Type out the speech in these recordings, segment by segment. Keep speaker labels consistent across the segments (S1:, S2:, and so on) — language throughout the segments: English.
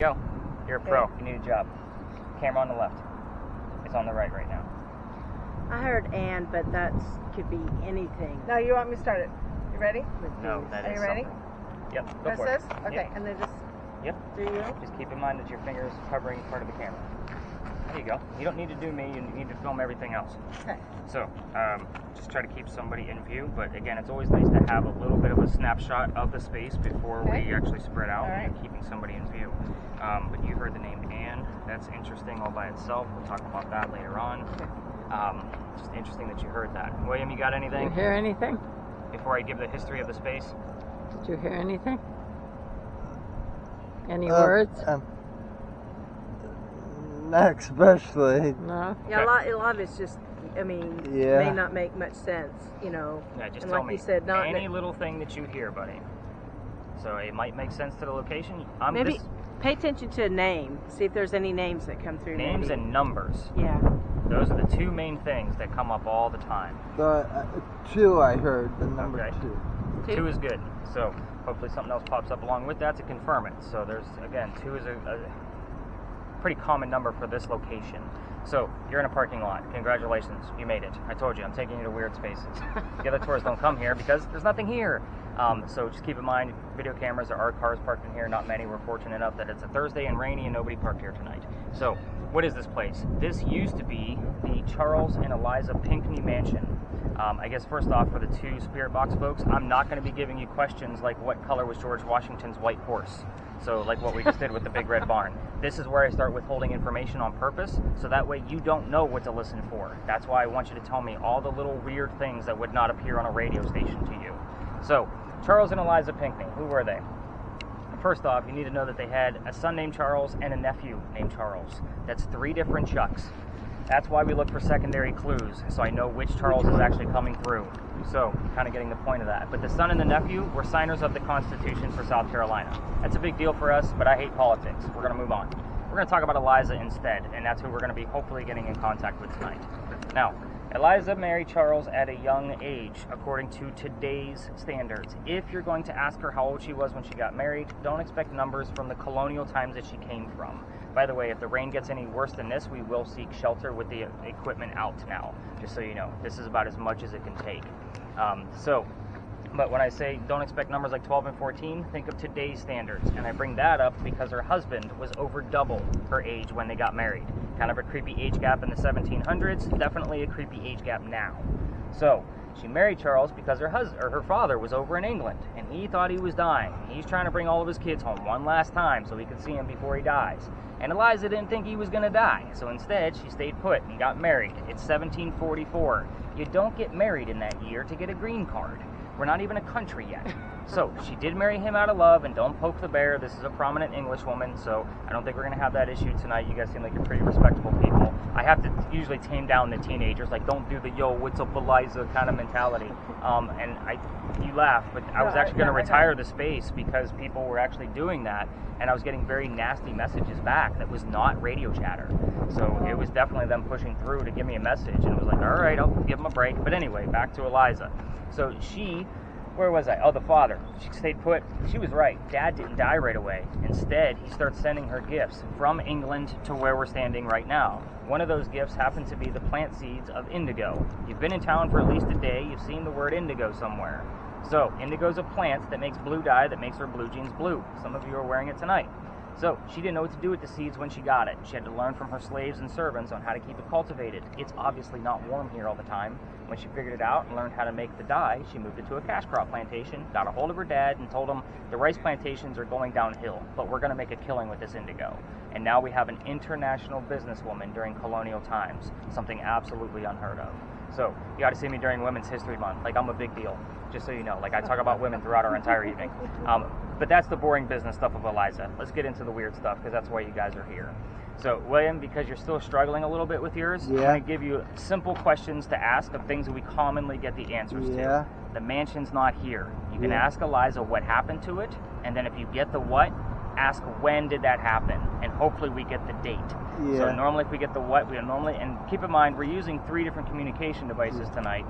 S1: Go. You're a pro. You need a job. Camera on the left. It's on the right now.
S2: I heard and, but that could be anything.
S3: No, you want me to start it? You ready?
S1: No, that
S3: Are
S1: is
S3: you ready?
S1: something. Yep, go
S3: Press
S1: for
S3: this?
S1: it.
S3: Okay,
S1: Yep.
S3: and then just
S1: Yep.
S3: do you?
S1: Just keep in mind that your finger is covering part of the camera. There you go. You don't need to do me, you need to film everything else.
S3: Okay.
S1: So, just try to keep somebody in view, but again, it's always nice to have a little bit of a snapshot of the space before we actually spread out and keeping somebody in view. But you heard the name Anne. That's interesting all by itself. We'll talk about that later on. Just interesting that you heard that. William, you got anything?
S4: Did you hear anything?
S1: Before I give the history of the space?
S4: Did you hear anything? Any words?
S5: Not especially.
S4: No?
S2: Yeah,
S1: Okay.
S2: a lot of it's just, I mean,
S5: Yeah.
S2: may not make much sense, you know.
S1: Yeah, just
S2: and
S1: tell
S2: like
S1: me
S2: you said, not
S1: any little thing that you hear, buddy. So it might make sense to the location.
S2: maybe pay attention to a name. See if there's any names that come through.
S1: Names
S2: maybe.
S1: and numbers.
S2: Yeah.
S1: Those are the two main things that come up all the time.
S5: Two I heard, the number
S1: Okay.
S5: two.
S1: Two is good. So hopefully something else pops up along with that to confirm it. So there's, again, two is a pretty common number for this location. So you're in a parking lot. Congratulations, you made it. I told you, I'm taking you to weird spaces. The other tourists don't come here because there's nothing here. So just keep in mind, video cameras, there are cars parked in here, not many. We're fortunate enough that it's a Thursday and rainy and nobody parked here tonight. So what is this place? This used to be the Charles and Eliza Pinckney Mansion. I guess first off, for the two Spirit Box folks, I'm not going to be giving you questions like what color was George Washington's white horse. So like what we just did with the Big Red Barn. This is where I start withholding information on purpose, so that way you don't know what to listen for. That's why I want you to tell me all the little weird things that would not appear on a radio station to you. So, Charles and Eliza Pinckney, who were they? First off, you need to know that they had a son named Charles and a nephew named Charles. That's three different Chucks. That's why we look for secondary clues, so I know which Charles is actually coming through. So, kind of getting the point of that. But the son and the nephew were signers of the Constitution for South Carolina. That's a big deal for us, but I hate politics. We're going to move on. We're going to talk about Eliza instead, and that's who we're going to be hopefully getting in contact with tonight. Now, Eliza married Charles at a young age, according to today's standards. If you're going to ask her how old she was when she got married, don't expect numbers from the colonial times that she came from. By the way, if the rain gets any worse than this, we will seek shelter with the equipment out now, just so you know. This is about as much as it can take. But when I say don't expect numbers like 12 and 14, think of today's standards. And I bring that up because her husband was over double her age when they got married. Kind of a creepy age gap in the 1700s, definitely a creepy age gap now. So, she married Charles because her father was over in England, and he thought he was dying. He's trying to bring all of his kids home one last time so he could see him before he dies. And Eliza didn't think he was going to die, so instead she stayed put and got married. It's 1744. You don't get married in that year to get a green card. We're not even a country yet. So she did marry him out of love, and don't poke the bear. This is a prominent English woman, so I don't think we're going to have that issue tonight. You guys seem like you're pretty respectable people. I have to usually tame down the teenagers, like don't do the yo, what's up, Eliza kind of mentality. You laugh, but I was actually going to retire the space because people were actually doing that, and I was getting very nasty messages back that was not radio chatter. So it was definitely them pushing through to give me a message, and it was like, all right, I'll give them a break. But anyway, back to Eliza. So where was I? Oh, the father. She stayed put. She was right. Dad didn't die right away. Instead, he starts sending her gifts from England to where we're standing right now. One of those gifts happened to be the plant seeds of indigo. You've been in town for at least a day. You've seen the word indigo somewhere. So, indigo is a plant that makes blue dye that makes her blue jeans blue. Some of you are wearing it tonight. So, she didn't know what to do with the seeds when she got it. She had to learn from her slaves and servants on how to keep it cultivated. It's obviously not warm here all the time. When she figured it out and learned how to make the dye, she moved it to a cash crop plantation, got a hold of her dad, and told him the rice plantations are going downhill, but we're going to make a killing with this indigo. And now we have an international businesswoman during colonial times, something absolutely unheard of. So, you got to see me during Women's History Month. Like, I'm a big deal, just so you know. Like, I talk about women throughout our entire evening. But that's the boring business stuff of Eliza. Let's get into the weird stuff, because that's why you guys are here. So, William, because you're still struggling a little bit with yours, I'm going to give you simple questions to ask of things that we commonly get the answers to. The mansion's not here. You can ask Eliza what happened to it, and then if you get the what, ask when did that happen, and hopefully we get the date. So normally if we get the what, and keep in mind, we're using 3 different communication devices tonight.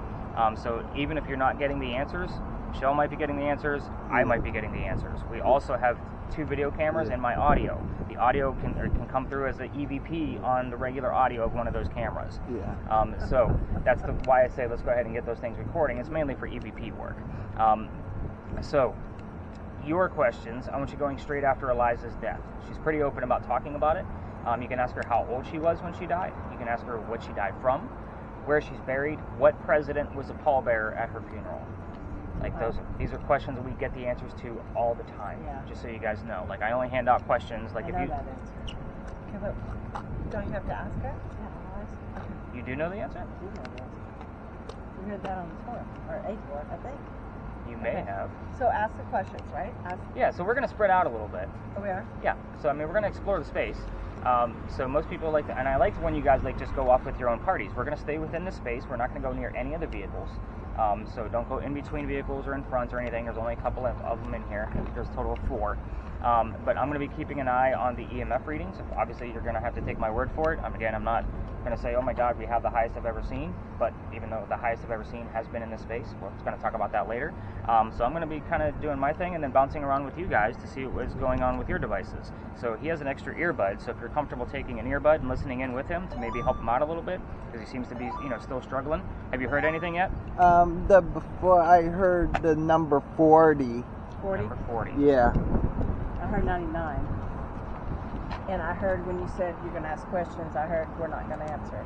S1: So even if you're not getting the answers, Michelle might be getting the answers, I might be getting the answers. We also have 2 video cameras and my audio. The audio can come through as an EVP on the regular audio of one of those cameras.
S5: Yeah.
S1: So that's why I say let's go ahead and get those things recording. It's mainly for EVP work. So your questions, I want you going straight after Eliza's death. She's pretty open about talking about it. You can ask her how old she was when she died. You can ask her what she died from, where she's buried, what president was a pallbearer at her funeral. Like these are questions that we get the answers to all the time.
S2: Yeah.
S1: Just so you guys know. Like I only hand out questions. Like
S2: I
S1: if
S2: know
S1: you
S2: that answer.
S3: Okay, but don't you have to ask her?
S2: Yeah, I
S1: you do know the answer,
S2: do know the answer. We heard that on the tour, or a tour, I think.
S1: you may have.
S3: So ask the questions, right? Ask.
S1: Yeah. So we're gonna spread out a little bit.
S3: Oh, we are?
S1: Yeah. So I mean, we're gonna explore the space. So most people like to, and I like when you guys like just go off with your own parties. We're gonna stay within the space. We're not gonna go near any of the vehicles. So don't go in between vehicles or in front or anything. There's only a couple of them in here. There's a total of 4. But I'm going to be keeping an eye on the EMF readings. Obviously, you're going to have to take my word for it. Again, I'm not going to say, oh my God, we have the highest I've ever seen. But even though the highest I've ever seen has been in this space, we're going to talk about that later. So I'm going to be kind of doing my thing and then bouncing around with you guys to see what's going on with your devices. So he has an extra earbud. So if you're comfortable taking an earbud and listening in with him to maybe help him out a little bit, because he seems to be, still struggling. Have you heard anything yet?
S5: Before I heard the number 40.
S2: 40?
S1: Number 40.
S5: Yeah.
S2: I heard 99. And I heard when you said you're going to ask questions, I heard we're not going to answer.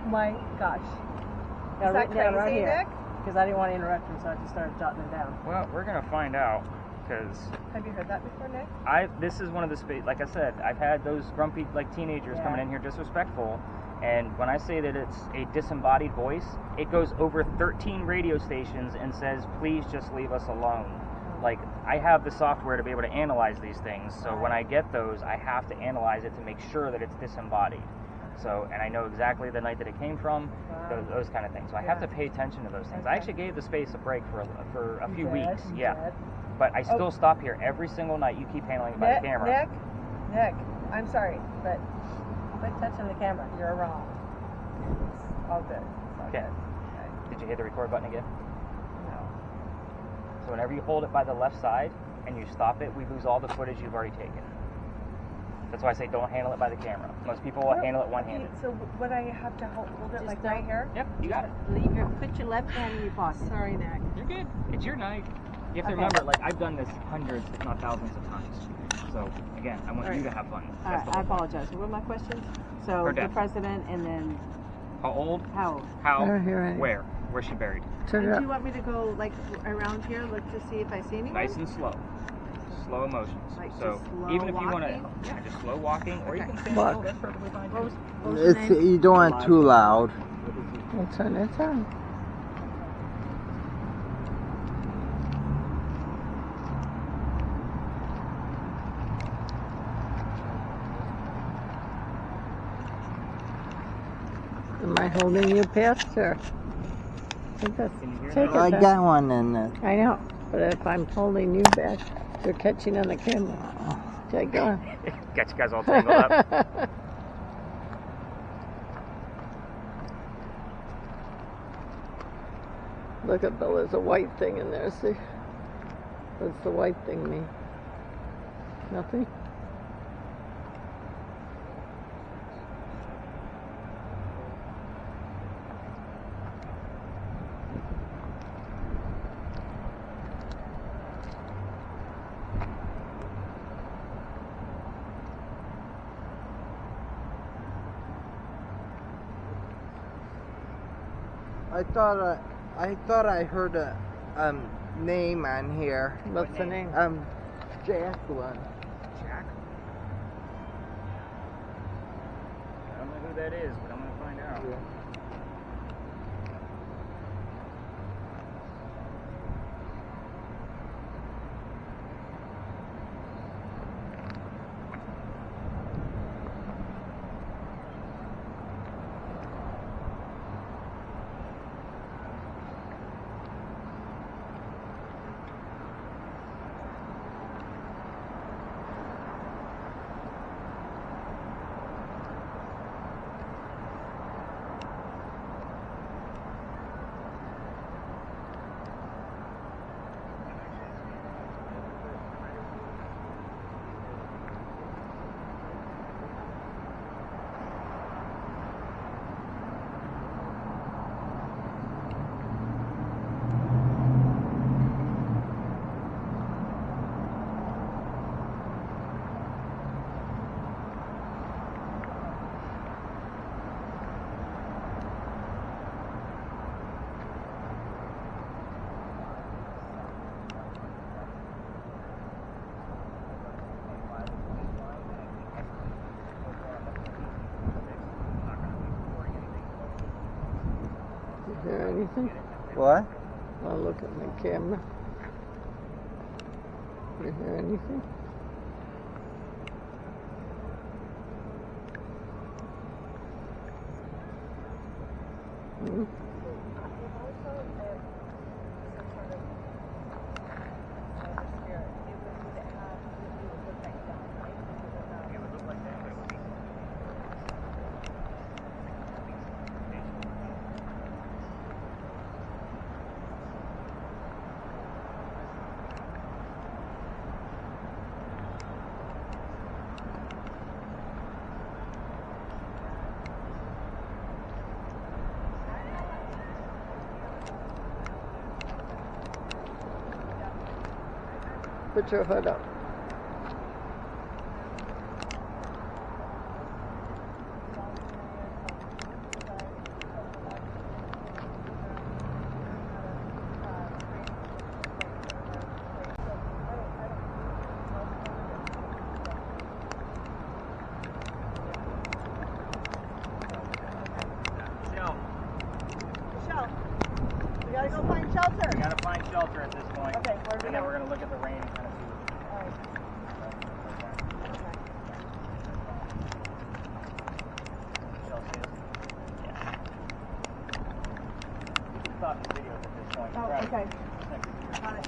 S3: My gosh.
S2: Got
S3: Is that
S2: written down right
S3: crazy,
S2: here.
S3: Nick?
S2: Because I didn't want to interrupt him, so I just started jotting it down.
S1: Well, we're going to find out, because
S3: Have you heard that before, Nick?
S1: this is one of the space, like I said, I've had those grumpy teenagers coming in here disrespectful, and when I say that it's a disembodied voice, it goes over 13 radio stations and says, please just leave us alone. Like, I have the software to be able to analyze these things, so when I get those, I have to analyze it to make sure that it's disembodied. So, and I know exactly the night that it came from, those kind of things. So I have to pay attention to those things. I actually gave the space a break for a few weeks, yeah. But I still stop here every single night. You keep handling it by the camera.
S3: Nick, I'm sorry, but
S2: Quit touching the camera.
S3: you're wrong. It's all good. It's all
S1: Okay.
S3: good.
S1: Did you hit the record button again?
S3: No.
S1: So whenever you hold it by the left side and you stop it, we lose all the footage you've already taken. That's why I say don't handle it by the camera. Most people will handle it one-handed.
S3: So would I have to hold it
S2: Just
S3: like
S2: don't-
S3: right here?
S1: Yep, you got it.
S2: Put your left hand in your pocket.
S3: Sorry, Nick.
S1: You're good. It's your night. You have to
S2: Okay.
S1: remember, like, I've done this hundreds, if not thousands of times. So, again, I want
S2: All
S1: you
S2: right.
S1: to have fun.
S2: All
S1: That's
S2: right,
S1: the
S2: I
S1: whole point.
S2: apologize. What were my questions? So,
S1: Her
S2: the
S1: death.
S2: president and then
S1: How old?
S2: how old?
S1: How?
S4: I don't hear any.
S1: Where? Where's she buried?
S4: Turn it
S3: Do
S4: up.
S3: you want me to go like around here, look to see if I see anyone?
S1: Nice and slow. Slow emotions.
S3: Like
S1: So,
S3: just slow
S1: even if you want to,
S3: walking?
S1: yeah, just slow walking, or you can stand
S4: Walk.
S1: still. That's perfectly fine.
S2: What was,
S1: too.
S2: what was your
S5: It's
S2: name?
S5: you don't want it too loud.
S4: We'll turn it on. Am I holding you past her? Take
S1: Can you hear
S4: it
S1: that?
S5: I
S4: back.
S5: got one in there.
S4: I know, but if I'm holding you back, you're catching on the camera. Take on.
S1: Got you guys all tangled up.
S4: Look at Bill, there's a white thing in there, see? What's the white thing mean? Nothing?
S5: I thought I heard a name on here.
S4: What's the name?
S5: Jacqueline.
S1: Jack? I don't know who that is, but I'm going to find out.
S4: anything?
S5: What?
S4: I'll look at my camera. You hear anything? Hmm?
S1: It would look like that, but it would be
S4: Put your hood up.
S3: Michelle, we gotta go find shelter.
S1: We gotta find shelter at this point.
S3: Okay, where do we
S1: And then
S3: go?
S1: we're gonna look at the rain and kind of see.
S3: All right.
S1: Michelle, see it? Yeah. You can stop the videos at this point.
S3: Oh,
S1: Grab it.
S3: okay. Got it.